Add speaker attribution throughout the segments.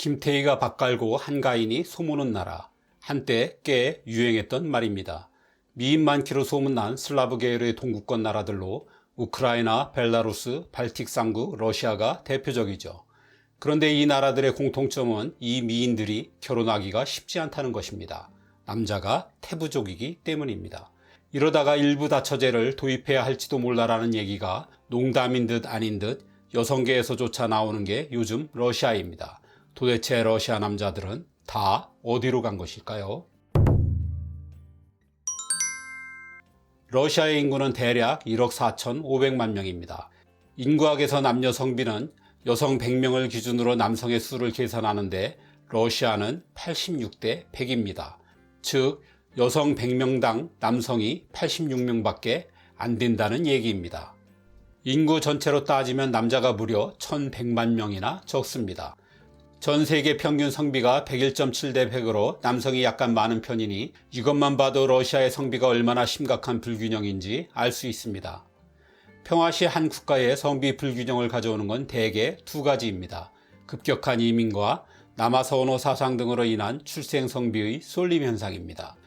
Speaker 1: 김태희가 밥 갈고 한가인이 소무는 나라. 한때 꽤 유행했던 말입니다. 미인 많기로 소문난 슬라브 계열의 동구권 나라들로 우크라이나, 벨라루스, 발틱 3국, 러시아가 대표적이죠. 그런데 이 나라들의 공통점은 이 미인들이 결혼하기가 쉽지 않다는 것입니다. 남자가 태부족이기 때문입니다. 이러다가 일부 다처제를 도입해야 할지도 몰라라는 얘기가 농담인 듯 아닌 듯 여성계에서조차 나오는 게 요즘 러시아입니다. 도대체 러시아 남자들은 다 어디로 간 것일까요? 러시아의 인구는 대략 1억 4,500만 명입니다. 인구학에서 남녀 성비는 여성 100명을 기준으로 남성의 수를 계산하는데 러시아는 86대 100입니다. 즉 여성 100명당 남성이 86명밖에 안 된다는 얘기입니다. 인구 전체로 따지면 남자가 무려 1100만 명이나 적습니다. 전 세계 평균 성비가 101.7대 100으로 남성이 약간 많은 편이니 이것만 봐도 러시아의 성비가 얼마나 심각한 불균형인지 알 수 있습니다. 평화시 한 국가의 성비 불균형을 가져오는 건 대개 두 가지입니다. 급격한 이민과 남아선호 사상 등으로 인한 출생 성비의 쏠림 현상입니다.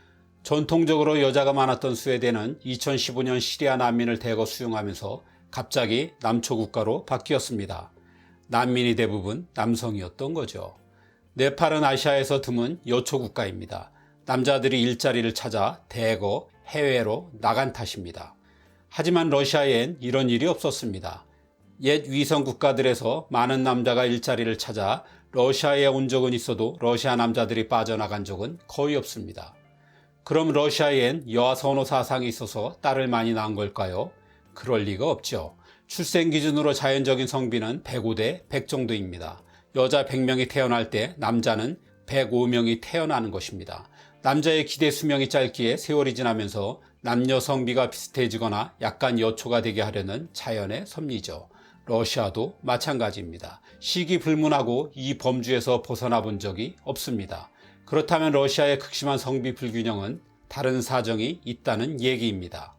Speaker 1: 전통적으로 여자가 많았던 스웨덴은 2015년 시리아 난민을 대거 수용하면서 갑자기 남초 국가로 바뀌었습니다. 난민이 대부분 남성이었던 거죠. 네팔은 아시아에서 드문 여초 국가입니다. 남자들이 일자리를 찾아 대거 해외로 나간 탓입니다. 하지만 러시아엔 이런 일이 없었습니다. 옛 위성 국가들에서 많은 남자가 일자리를 찾아 러시아에 온 적은 있어도 러시아 남자들이 빠져나간 적은 거의 없습니다. 그럼 러시아엔 여아 선호 사상이 있어서 딸을 많이 낳은 걸까요? 그럴 리가 없죠. 출생 기준으로 자연적인 성비는 105대 100 정도입니다. 여자 100명이 태어날 때 남자는 105명이 태어나는 것입니다. 남자의 기대 수명이 짧기에 세월이 지나면서 남녀 성비가 비슷해지거나 약간 여초가 되게 하려는 자연의 섭리죠. 러시아도 마찬가지입니다. 시기불문하고 이 범주에서 벗어나 본 적이 없습니다. 그렇다면 러시아의 극심한 성비 불균형은 다른 사정이 있다는 얘기입니다.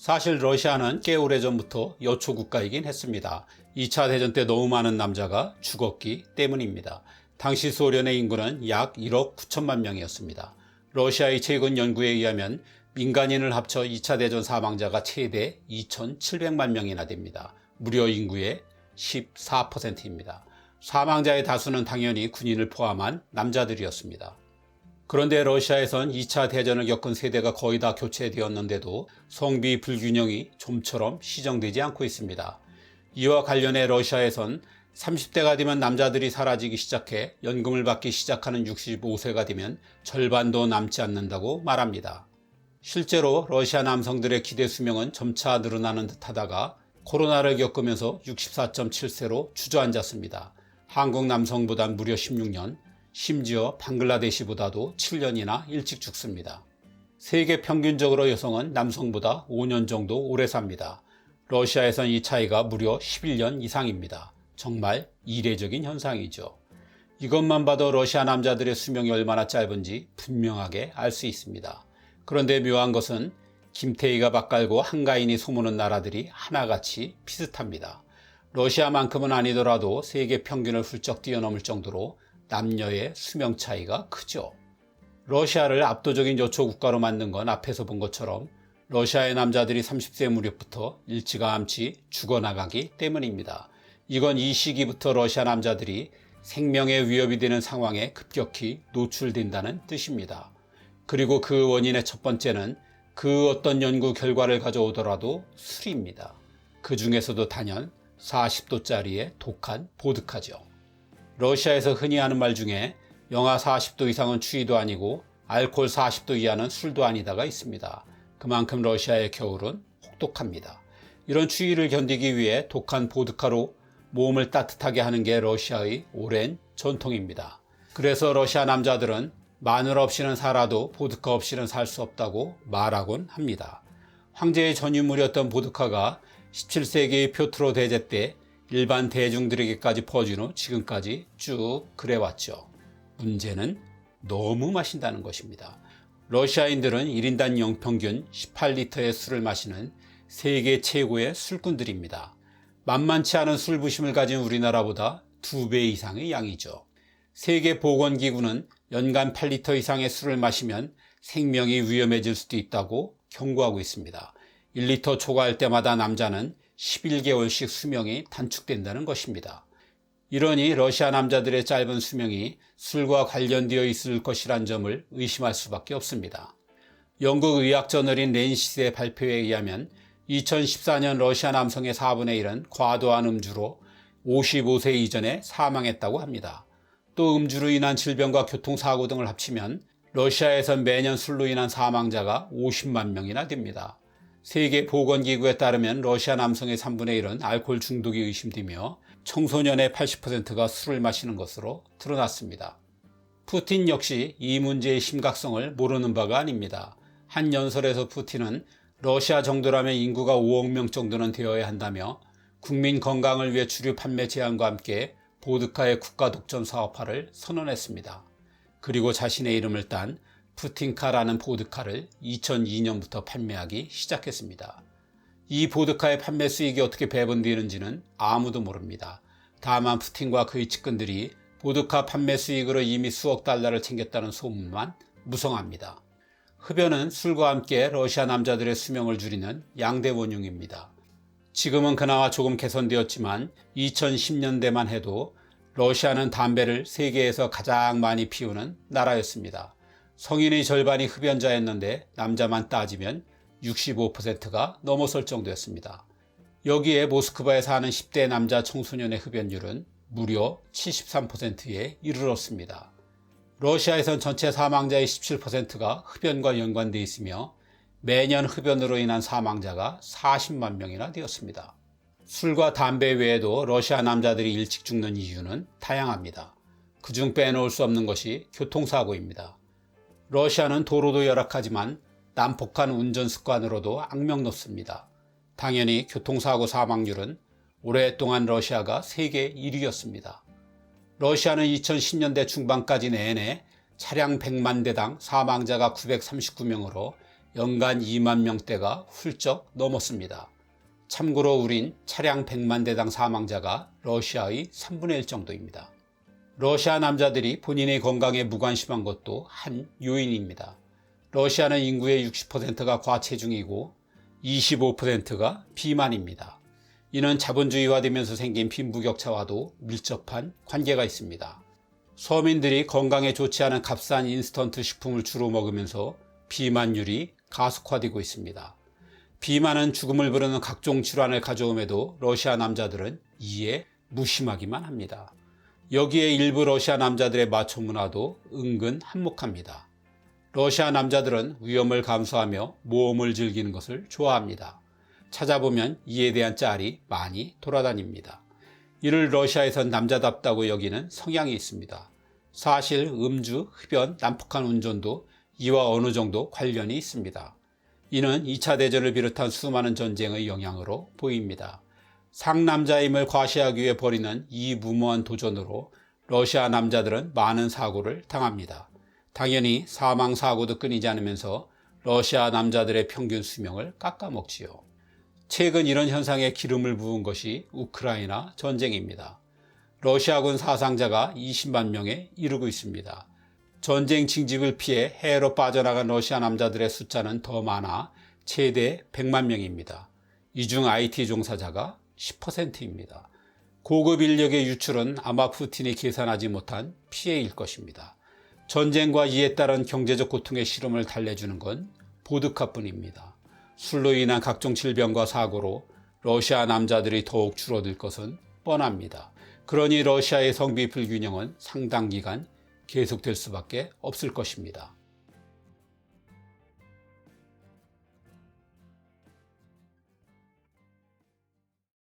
Speaker 1: 사실 러시아는 꽤 오래전부터 여초 국가이긴 했습니다. 2차 대전 때 너무 많은 남자가 죽었기 때문입니다. 당시 소련의 인구는 약 1억 9천만 명이었습니다. 러시아의 최근 연구에 의하면 민간인을 합쳐 2차 대전 사망자가 최대 2,700만 명이나 됩니다. 무려 인구의 14%입니다. 사망자의 다수는 당연히 군인을 포함한 남자들이었습니다. 그런데 러시아에선 2차 대전을 겪은 세대가 거의 다 교체되었는데도 성비 불균형이 좀처럼 시정되지 않고 있습니다. 이와 관련해 러시아에선 30대가 되면 남자들이 사라지기 시작해 연금을 받기 시작하는 65세가 되면 절반도 남지 않는다고 말합니다. 실제로 러시아 남성들의 기대 수명은 점차 늘어나는 듯하다가 코로나를 겪으면서 64.7세로 주저앉았습니다. 한국 남성보다 무려 16년, 심지어 방글라데시보다도 7년이나 일찍 죽습니다. 세계 평균적으로 여성은 남성보다 5년 정도 오래 삽니다. 러시아에선 이 차이가 무려 11년 이상입니다. 정말 이례적인 현상이죠. 이것만 봐도 러시아 남자들의 수명이 얼마나 짧은지 분명하게 알 수 있습니다. 그런데 묘한 것은 김태희가 밥 갈고 한가인이 소무는 나라들이 하나같이 비슷합니다. 러시아만큼은 아니더라도 세계 평균을 훌쩍 뛰어넘을 정도로 남녀의 수명 차이가 크죠. 러시아를 압도적인 여초 국가로 만든 건 앞에서 본 것처럼 러시아의 남자들이 30세 무렵부터 일찌감치 죽어나가기 때문입니다. 이건 이 시기부터 러시아 남자들이 생명의 위협이 되는 상황에 급격히 노출된다는 뜻입니다. 그리고 그 원인의 첫 번째는 그 어떤 연구 결과를 가져오더라도 술입니다. 그 중에서도 단연 40도짜리의 독한 보드카죠. 러시아에서 흔히 하는 말 중에 영하 40도 이상은 추위도 아니고 알코올 40도 이하는 술도 아니다가 있습니다. 그만큼 러시아의 겨울은 혹독합니다. 이런 추위를 견디기 위해 독한 보드카로 몸을 따뜻하게 하는 게 러시아의 오랜 전통입니다. 그래서 러시아 남자들은 마늘 없이는 살아도 보드카 없이는 살 수 없다고 말하곤 합니다. 황제의 전유물이었던 보드카가 17세기 표트로 대제 때 일반 대중들에게까지 퍼진 후 지금까지 쭉 그래왔죠. 문제는 너무 마신다는 것입니다. 러시아인들은 1인당 연평균 18리터의 술을 마시는 세계 최고의 술꾼들입니다. 만만치 않은 술 부심을 가진 우리나라보다 2배 이상의 양이죠. 세계보건기구는 연간 8리터 이상의 술을 마시면 생명이 위험해질 수도 있다고 경고하고 있습니다. 1리터 초과할 때마다 남자는 11개월씩 수명이 단축된다는 것입니다. 이러니 러시아 남자들의 짧은 수명이 술과 관련되어 있을 것이란 점을 의심할 수밖에 없습니다. 영국 의학저널인 랜시스의 발표에 의하면 2014년 러시아 남성의 4분의 1은 과도한 음주로 55세 이전에 사망했다고 합니다. 또 음주로 인한 질병과 교통사고 등을 합치면 러시아에선 매년 술로 인한 사망자가 50만 명이나 됩니다. 세계보건기구에 따르면 러시아 남성의 3분의 1은 알코올 중독이 의심되며 청소년의 80%가 술을 마시는 것으로 드러났습니다. 푸틴 역시 이 문제의 심각성을 모르는 바가 아닙니다. 한 연설에서 푸틴은 러시아 정도라면 인구가 5억 명 정도는 되어야 한다며 국민 건강을 위해 주류 판매 제한과 함께 보드카의 국가 독점 사업화를 선언했습니다. 그리고 자신의 이름을 딴 푸틴카라는 보드카를 2002년부터 판매하기 시작했습니다. 이 보드카의 판매 수익이 어떻게 배분되는지는 아무도 모릅니다. 다만 푸틴과 그의 측근들이 보드카 판매 수익으로 이미 수억 달러를 챙겼다는 소문만 무성합니다. 흡연은 술과 함께 러시아 남자들의 수명을 줄이는 양대 원흉입니다. 지금은 그나마 조금 개선되었지만 2010년대만 해도 러시아는 담배를 세계에서 가장 많이 피우는 나라였습니다. 성인의 절반이 흡연자였는데 남자만 따지면 65%가 넘어설 정도였습니다. 여기에 모스크바에 사는 10대 남자 청소년의 흡연율은 무려 73%에 이르렀습니다. 러시아에선 전체 사망자의 17%가 흡연과 연관되어 있으며 매년 흡연으로 인한 사망자가 40만 명이나 되었습니다. 술과 담배 외에도 러시아 남자들이 일찍 죽는 이유는 다양합니다. 그중 빼놓을 수 없는 것이 교통사고입니다. 러시아는 도로도 열악하지만 난폭한 운전 습관으로도 악명 높습니다. 당연히 교통사고 사망률은 오랫동안 러시아가 세계 1위였습니다. 러시아는 2010년대 중반까지 내내 차량 100만 대당 사망자가 939명으로 연간 2만 명대가 훌쩍 넘었습니다. 참고로 우린 차량 100만 대당 사망자가 러시아의 3분의 1 정도입니다. 러시아 남자들이 본인의 건강에 무관심한 것도 한 요인입니다. 러시아는 인구의 60%가 과체중이고 25%가 비만입니다. 이는 자본주의화되면서 생긴 빈부격차와도 밀접한 관계가 있습니다. 서민들이 건강에 좋지 않은 값싼 인스턴트 식품을 주로 먹으면서 비만율이 가속화되고 있습니다. 비만은 죽음을 부르는 각종 질환을 가져옴에도 러시아 남자들은 이에 무심하기만 합니다. 여기에 일부 러시아 남자들의 마초 문화도 은근 한몫합니다. 러시아 남자들은 위험을 감수하며 모험을 즐기는 것을 좋아합니다. 찾아보면 이에 대한 짤이 많이 돌아다닙니다. 이를 러시아에선 남자답다고 여기는 성향이 있습니다. 사실 음주, 흡연, 난폭한 운전도 이와 어느 정도 관련이 있습니다. 이는 2차 대전을 비롯한 수많은 전쟁의 영향으로 보입니다. 상남자임을 과시하기 위해 벌이는 이 무모한 도전으로 러시아 남자들은 많은 사고를 당합니다. 당연히 사망사고도 끊이지 않으면서 러시아 남자들의 평균 수명을 깎아먹지요. 최근 이런 현상에 기름을 부은 것이 우크라이나 전쟁입니다. 러시아군 사상자가 20만 명에 이르고 있습니다. 전쟁 징집을 피해 해외로 빠져나간 러시아 남자들의 숫자는 더 많아 최대 100만 명입니다. 이 중 IT 종사자가 10%입니다. 고급 인력의 유출은 아마 푸틴이 계산하지 못한 피해일 것입니다. 전쟁과 이에 따른 경제적 고통의 시름을 달래주는 건 보드카뿐입니다. 술로 인한 각종 질병과 사고로 러시아 남자들이 더욱 줄어들 것은 뻔합니다. 그러니 러시아의 성비 불균형은 상당 기간 계속될 수밖에 없을 것입니다.